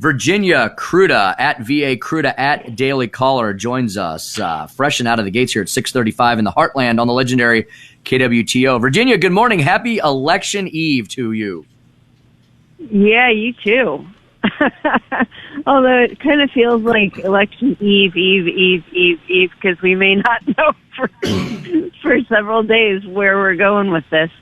Virginia Kruta at VA Kruta at Daily Caller joins us fresh and out of the gates here at 6:35 in the Heartland on the legendary KWTO. Virginia, good morning. Happy election eve to you. Yeah, you too. Although it kind of feels like election eve, because we may not know for several days where we're going with this.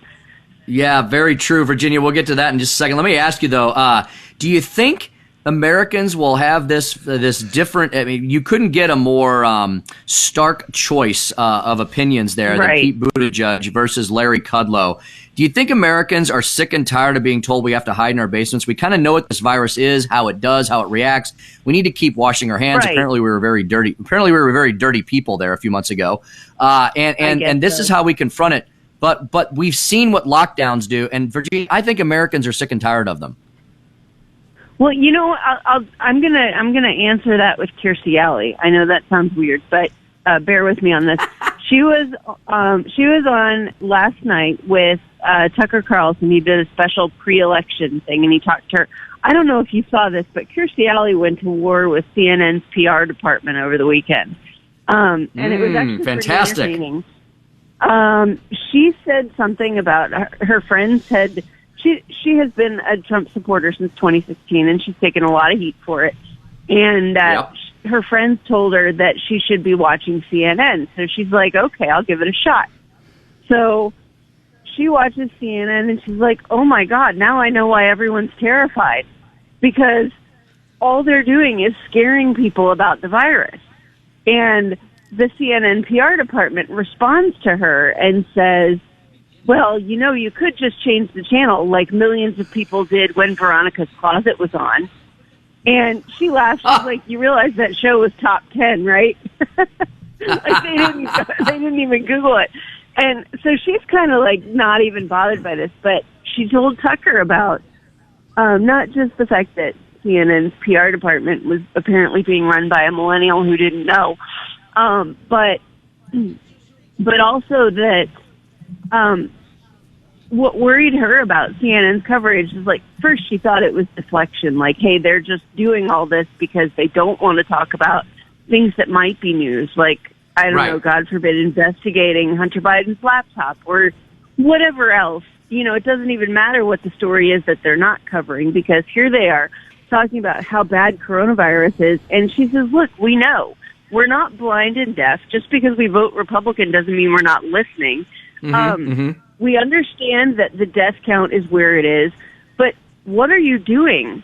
Yeah, very true, Virginia. We'll get to that in just a second. Let me ask you, though, do you think Americans will have this different? I mean, you couldn't get a more stark choice of opinions there than Pete Buttigieg versus Larry Kudlow. Do you think Americans are sick and tired of being told we have to hide in our basements? We kind of know what this virus is, how it does, how it reacts. We need to keep washing our hands. Right. Apparently, we were very dirty. Apparently, we were very dirty people there a few months ago. And this is how we confront it. But we've seen what lockdowns do, and Virginia, I think Americans are sick and tired of them. Well, you know, I'm gonna answer that with Kirstie Alley. I know that sounds weird, but bear with me on this. She was on last night with Tucker Carlson. He did a special pre-election thing, and he talked to her. I don't know if you saw this, but Kirstie Alley went to war with CNN's PR department over the weekend, and it was actually fantastic. Pretty entertaining. She said something about her friends had. She has been a Trump supporter since 2016, and she's taken a lot of heat for it. And her friends told her that she should be watching CNN. So she's like, okay, I'll give it a shot. So she watches CNN, and she's like, oh, my God, now I know why everyone's terrified. Because all they're doing is scaring people about the virus. And the CNN PR department responds to her and says, well, you know, you could just change the channel like millions of people did when Veronica's Closet was on. And she laughed. She's like, you realize that show was top 10, right? Like they didn't even Google it. And so she's kind of like not even bothered by this, but she told Tucker about not just the fact that CNN's PR department was apparently being run by a millennial who didn't know, but also that what worried her about CNN's coverage is, like, first she thought it was deflection, like, hey, they're just doing all this because they don't want to talk about things that might be news, like, I don't know, God forbid, investigating Hunter Biden's laptop or whatever else. You know, it doesn't even matter what the story is that they're not covering, because here they are talking about how bad coronavirus is, and she says, look, we know. We're not blind and deaf. Just because we vote Republican doesn't mean we're not listening. We understand that the death count is where it is, but what are you doing?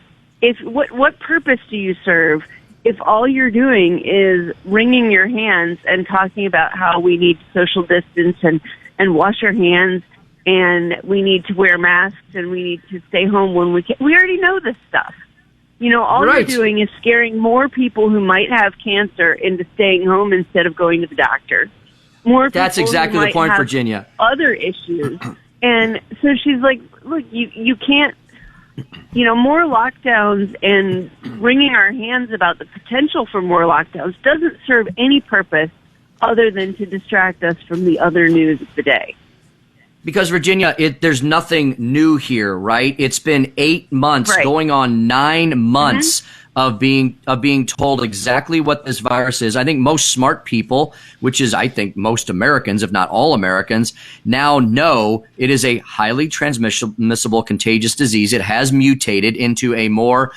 What purpose do you serve if all you're doing is wringing your hands and talking about how we need to social distance and wash our hands and we need to wear masks and we need to stay home when we can? We already know this stuff. You know, all you're doing is scaring more people who might have cancer into staying home instead of going to the doctor. That's exactly the point, Virginia. Other issues. And so she's like, look, you can't, you know, more lockdowns and wringing our hands about the potential for more lockdowns doesn't serve any purpose other than to distract us from the other news of the day. Because, Virginia, there's nothing new here, right? It's been 8 months, going on 9 months of being told exactly what this virus is. I think most smart people, which is, I think, most Americans, if not all Americans, now know it is a highly transmissible contagious disease. It has mutated into a more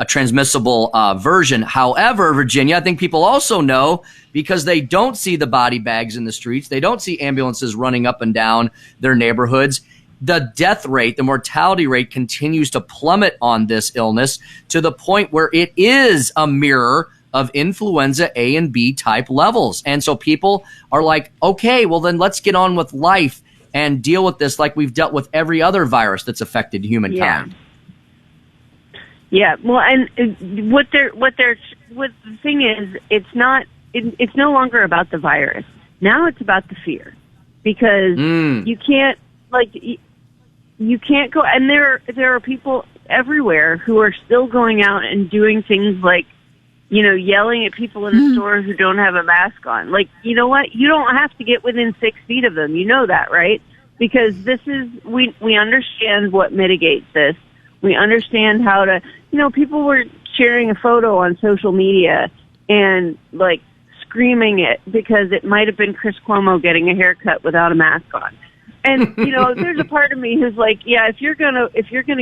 transmissible version. However, Virginia, I think people also know, because they don't see the body bags in the streets, they don't see ambulances running up and down their neighborhoods, the death rate, the mortality rate continues to plummet on this illness to the point where it is a mirror of influenza A and B type levels. And so people are like, okay, well then let's get on with life and deal with this like we've dealt with every other virus that's affected humankind. Yeah. Well, and the thing is, it's no longer about the virus. Now it's about the fear, because you can't go, and there are people everywhere who are still going out and doing things like, you know, yelling at people in a store who don't have a mask on. Like, you know what? You don't have to get within 6 feet of them. You know that, right? Because we understand what mitigates this. We understand how to, you know, people were sharing a photo on social media and like screaming it because it might have been Chris Cuomo getting a haircut without a mask on. And there's a part of me who's like, yeah, if you're gonna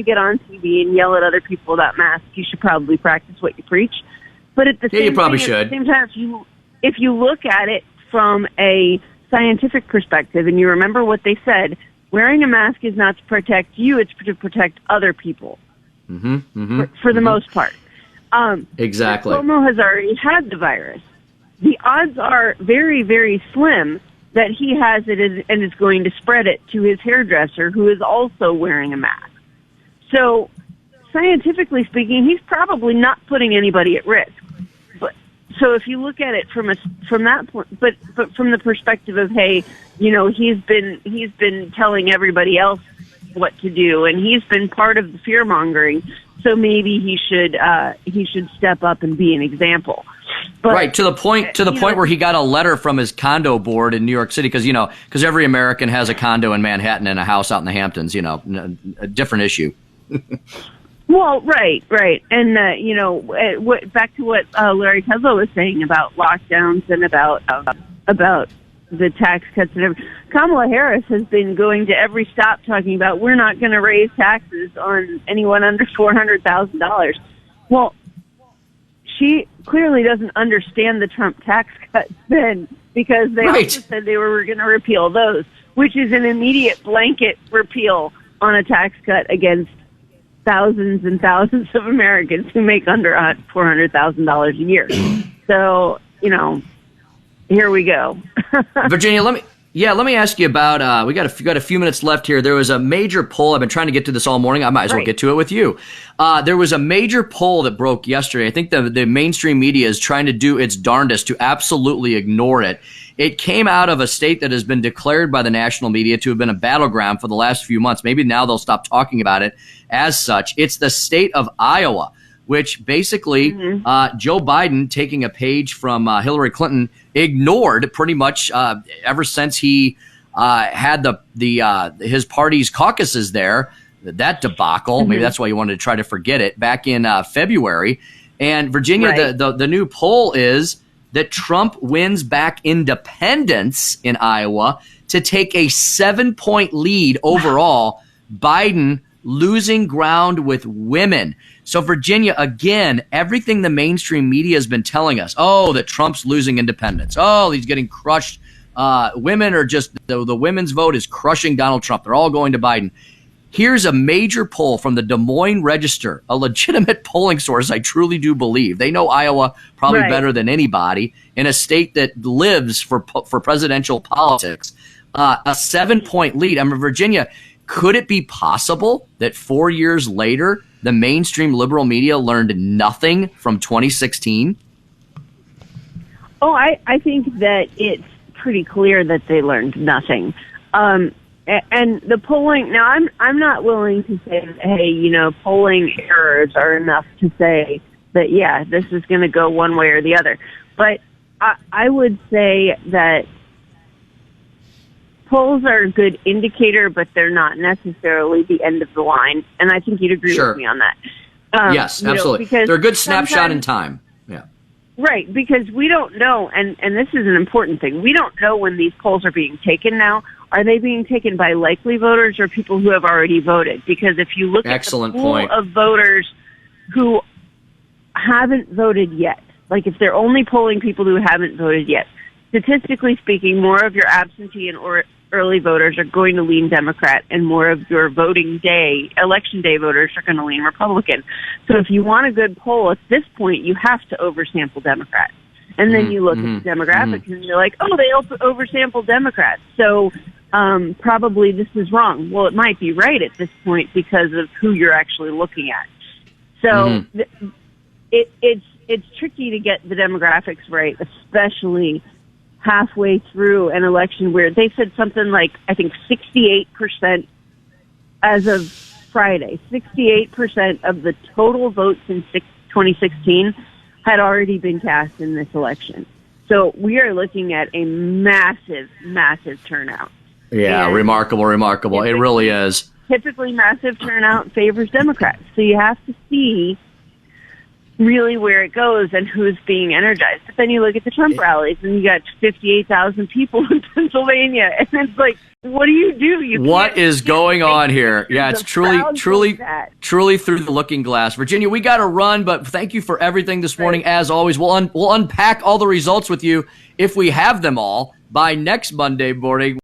get on TV and yell at other people about masks, you should probably practice what you preach. But at the you probably should. At the same time, if you look at it from a scientific perspective, and you remember what they said, wearing a mask is not to protect you; it's to protect other people. For the most part. Exactly. Cuomo has already had the virus. The odds are very, very slim that he has it and is going to spread it to his hairdresser, who is also wearing a mask. So, scientifically speaking, he's probably not putting anybody at risk. But so, if you look at it from that point, but from the perspective of, hey, he's been telling everybody else what to do, and he's been part of the fear mongering. So maybe he should step up and be an example. But, right, to the point where he got a letter from his condo board in New York City, because every American has a condo in Manhattan and a house out in the Hamptons. A different issue. Well, right, and back to what Larry Kudlow was saying about lockdowns and about the tax cuts and everything. Kamala Harris has been going to every stop talking about we're not going to raise taxes on anyone under $400,000. Well, she clearly doesn't understand the Trump tax cuts then, because they also said they were going to repeal those, which is an immediate blanket repeal on a tax cut against thousands and thousands of Americans who make under $400,000 a year. So, here we go. Virginia, let me ask you about, we got a few minutes left here. There was a major poll. I've been trying to get to this all morning. I might as well get to it with you. There was a major poll that broke yesterday. I think the mainstream media is trying to do its darndest to absolutely ignore it. It came out of a state that has been declared by the national media to have been a battleground for the last few months. Maybe now they'll stop talking about it as such. It's the state of Iowa, which basically Joe Biden, taking a page from Hillary Clinton, ignored pretty much ever since he had his party's caucuses there. That debacle, maybe that's why you wanted to try to forget it, back in February. And Virginia, the new poll is that Trump wins back independence in Iowa to take a 7-point lead overall. Biden losing ground with women. So Virginia, again, everything the mainstream media has been telling us, that Trump's losing independence. He's getting crushed. Women are just, the women's vote is crushing Donald Trump. They're all going to Biden. Here's a major poll from the Des Moines Register, a legitimate polling source, I truly do believe. They know Iowa probably better than anybody in a state that lives for presidential politics. A 7-point lead. Virginia, could it be possible that 4 years later, the mainstream liberal media learned nothing from 2016? I think that it's pretty clear that they learned nothing. And the polling, now I'm not willing to say that, hey, polling errors are enough to say that, yeah, this is going to go one way or the other. But I would say that polls are a good indicator, but they're not necessarily the end of the line. And I think you'd agree with me on that. Yes, absolutely. They're a good snapshot in time. Yeah. Right, because we don't know, and this is an important thing, we don't know when these polls are being taken now. Are they being taken by likely voters or people who have already voted? Because if you look at the pool of voters who haven't voted yet, like if they're only polling people who haven't voted yet, statistically speaking, more of your absentee and early voters are going to lean Democrat, and more of your election day voters are going to lean Republican. So if you want a good poll at this point, you have to oversample Democrats. And then you look at the demographics and you're like, they oversample Democrats. So probably this is wrong. Well, it might be right at this point because of who you're actually looking at. So it's tricky to get the demographics right, especially halfway through an election where they said something like, I think 68% as of Friday, 68% of the total votes in 2016 had already been cast in this election. So we are looking at a massive, massive turnout. Yeah, and remarkable. It really is. Typically, massive turnout favors Democrats. So you have to see really where it goes and who's being energized. But then you look at the Trump rallies and you got 58,000 people in Pennsylvania, and it's like, what do? What is going on here? Yeah, it's truly through the looking glass. Virginia, we got to run, but thank you for everything this morning. As always, we'll unpack all the results with you if we have them all by next Monday morning.